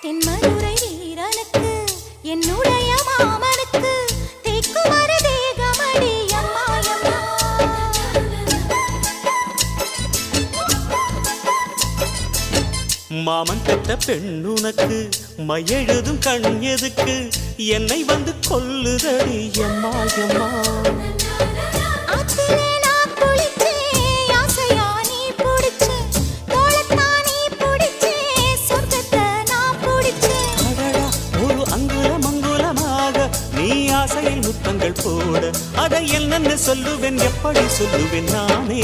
தென்மதுரை வீரனுக்கு என்னுடைய மாமனுக்கு தேக்குமர தேகமடி அம்மாயம்மா மாமன் பெற்ற பெண்ணுனக்கு மையெழுதும் கண் எதுக்கு என்னை வந்து கொல்லுதடி அம்மாயம்மா ஆசையில் முத்தங்கள் போட அதை என்னன்னு சொல்லுவேன் எப்படி சொல்லுவேன் நானே.